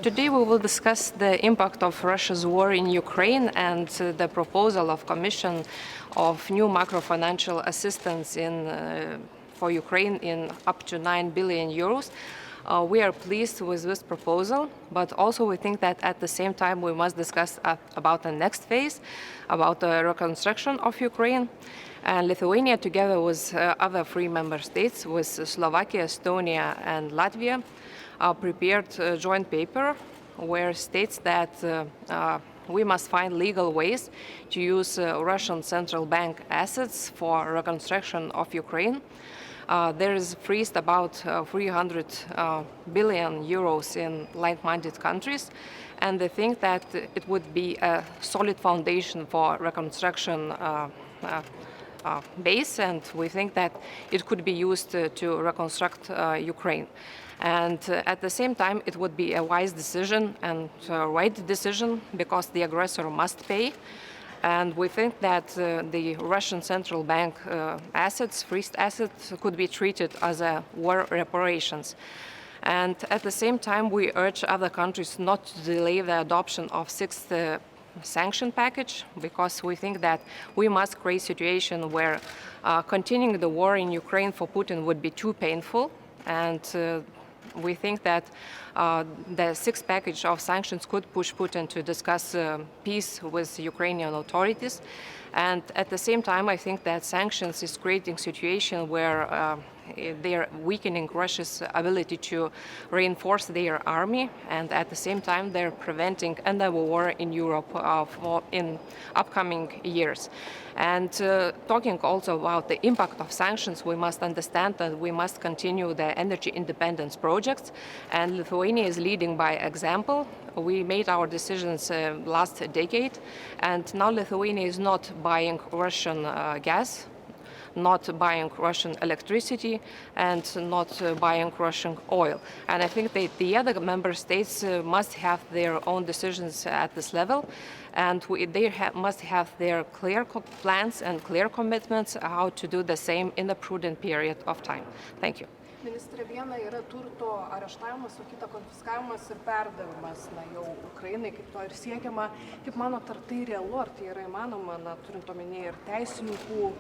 Today we will discuss the impact of Russia's war in Ukraine and the proposal of Commission of new macro-financial assistance for Ukraine in up to 9 billion euros. We are pleased with this proposal, but also we think that at the same time we must discuss about the next phase, about the reconstruction of Ukraine. And Lithuania, together with other 3 member states, with Slovakia, Estonia and Latvia, prepared a joint paper where states that we must find legal ways to use Russian central bank assets for reconstruction of Ukraine. There is freezed about 300 billion euros in like-minded countries, and they think that it would be a solid foundation for reconstruction base, and we think that it could be used to reconstruct Ukraine. And at the same time, it would be a wise decision and a right decision because the aggressor must pay. And we think that the Russian central bank freezed assets, could be treated as a war reparations. And at the same time, we urge other countries not to delay the adoption of 6th sanction package, because we think that we must create a situation where continuing the war in Ukraine for Putin would be too painful. And we think that the 6th package of sanctions could push Putin to discuss peace with Ukrainian authorities. And at the same time, I think that sanctions is creating a situation where they are weakening Russia's ability to reinforce their army, and at the same time they're preventing another war in Europe in upcoming years. And talking also about the impact of sanctions, we must understand that we must continue the energy independence projects, and Lithuania is leading by example. We made our decisions last decade, and now Lithuania is not buying Russian gas, not buying Russian electricity, and not buying Russian oil. And I think that the other member states must have their own decisions at this level, and they must have their clear plans and clear commitments how to do the same in a prudent period of time. Thank you. Ministrė, viena yra turto areštavimas, o kita konfiskavimas ir perdavimas jau Ukrainai, kaip to ir siekiama. Kaip manot, ar tai realu, ar tai yra įmanoma, turint omenyje ir teisininkų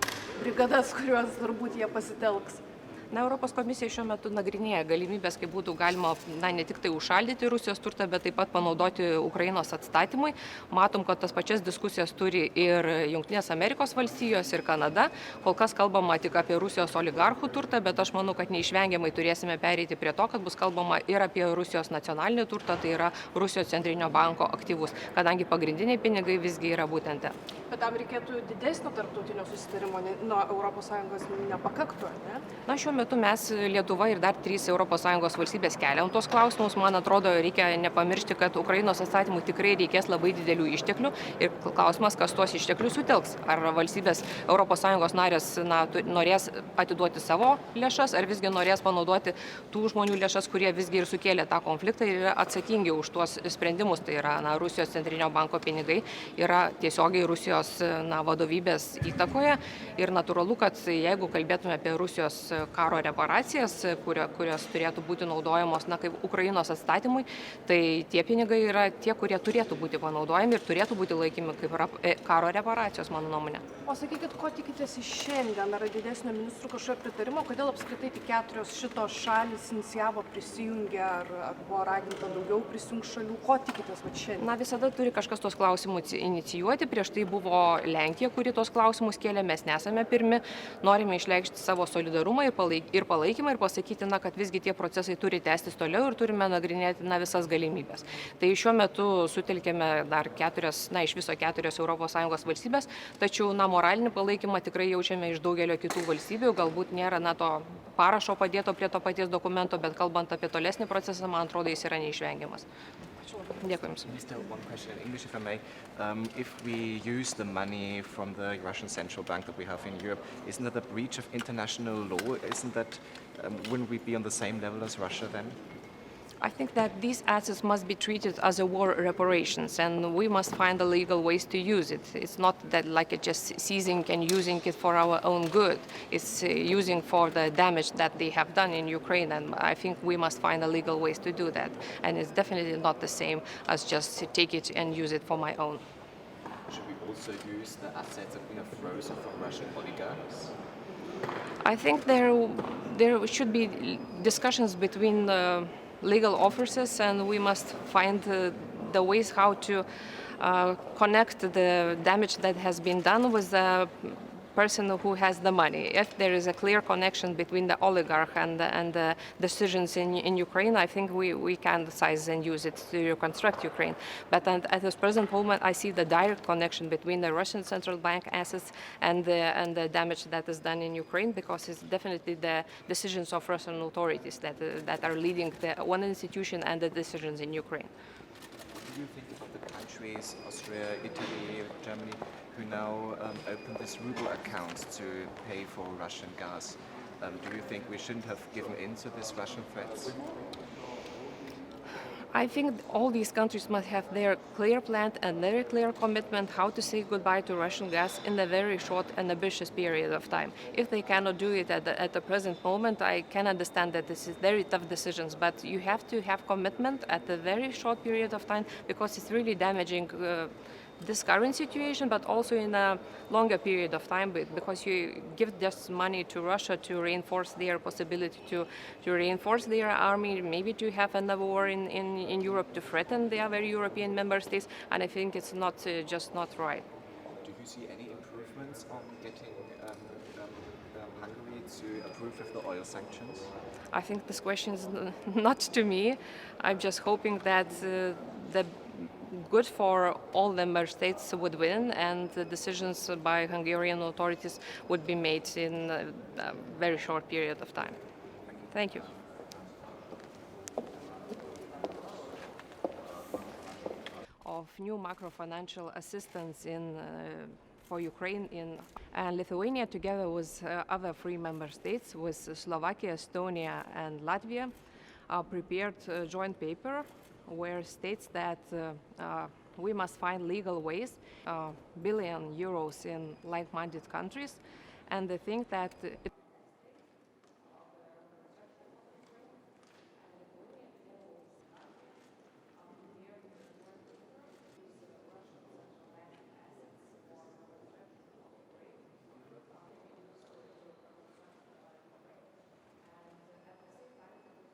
brigadas, kuriuos turbūt jie pasitelks? Europos komisija šiuo metu nagrinėja galimybės, kaip būtų galima ne tik tai užšaldyti Rusijos turtą, bet taip pat panaudoti Ukrainos atstatymui. Matom, kad tas pačias diskusijas turi ir Jungtinės Amerikos valstijos, ir Kanada. Kol kas kalbama tik apie Rusijos oligarchų turtą, bet aš manau, kad neišvengiamai turėsime pereiti prie to, kad bus kalbama ir apie Rusijos nacionalinį turtą, tai yra Rusijos centrinio banko aktyvus, kadangi pagrindiniai pinigai visgi yra būtent ten. Bet tam reikėtų didesnio tarptautinio susitarimo, nuo ES nepakaktų, ne? Šiuo metu mes, Lietuva ir dar 3 ES valstybės keliam tos klausimus. Man atrodo, reikia nepamiršti, kad Ukrainos atstatymui tikrai reikės labai didelių išteklių ir klausimas, kas tuos išteklius sutelks. Ar valstybės ES narės norės atiduoti savo lėšas, ar visgi norės panaudoti tų žmonių lėšas, kurie visgi ir sukėlė tą konfliktą ir yra atsakingi už tuos sprendimus. Tai yra Rusijos centrinio banko pinigai, yra tiesiogiai Rusijos vadovybės įtakoje. Ir natūralu, kad jeigu kalbėtume apie Rusijos karo reparacijas, kurios turėtų būti naudojamos kaip Ukrainos atstatymui, tai tie pinigai yra tie, kurie turėtų būti panaudojami ir turėtų būti laikymi kaip karo reparacijos, mano nuomonė. O sakykit, ko tikitės iš šiandien? Ar didesnio ministrų kažkokio pritarimo? Kodėl apskritai tik 4 šitos šalis inicijavo, prisijungė, ar buvo raginta daugiau prisijungti šalių? Ko tikitės šiandien? Visada turi kažkas tos klausimus inicijuoti. Prieš tai buvo Lenkija, kuri tos klausimus kėlė. Mes nesame pirmi. Norime išreikšti savo solidarumą ir palaikymą ir pasakyti, kad visgi tie procesai turi tęstis toliau ir turime nagrinėti visas galimybės. Tai šiuo metu sutelkėme dar 4, iš viso 4 ES valstybės, tačiau moralinį palaikymą tikrai jaučiame iš daugelio kitų valstybių. Galbūt nėra to parašo padėto prie to paties dokumento, bet kalbant apie tolesnį procesą, man atrodo, jis yra neišvengiamas. Dėkui Jums. Still one question in English, if I may. If we use the money from the Russian central bank that we have in Europe, isn't that a breach of international law? Wouldn't we be on the same level as Russia then? I think that these assets must be treated as a war reparations, and we must find the legal ways to use it. It's not that like it just seizing and using it for our own good. It's using for the damage that they have done in Ukraine, and I think we must find the legal ways to do that. And it's definitely not the same as just to take it and use it for my own. Should we also use the assets that we have frozen from Russian oligarchs? I think there should be discussions between the legal officers, and we must find the ways how to connect the damage that has been done with the person who has the money. If there is a clear connection between the oligarch and the decisions in Ukraine, I think we can decide and use it to reconstruct Ukraine. But at this present moment, I see the direct connection between the Russian central bank assets and the damage that is done in Ukraine, because it's definitely the decisions of Russian authorities that are leading the one institution and the decisions in Ukraine. What do you think about the countries, Austria, Italy, Germany, who now open this ruble account to pay for Russian gas? Do you think we shouldn't have given in to these Russian threats? I think all these countries must have their clear plan and very clear commitment how to say goodbye to Russian gas in a very short and ambitious period of time. If they cannot do it at the present moment, I can understand that this is very tough decisions, but you have to have commitment at a very short period of time, because it's really damaging this current situation, but also in a longer period of time, because you give this money to Russia to reinforce their possibility to reinforce their army, maybe to have another war in Europe, to threaten the other European member states, and I think it's not just not right. Do you see any improvements on getting Hungary to approve of the oil sanctions? I think this question is not to me. I'm just hoping that the good for all member states would win, and the decisions by Hungarian authorities would be made in a very short period of time. Thank you. Of new macro-financial assistance for Ukraine and Lithuania, together with other three member states, with Slovakia, Estonia and Latvia, prepared a joint paper where states that we must find legal ways, €1 billion in like-minded countries, and they think that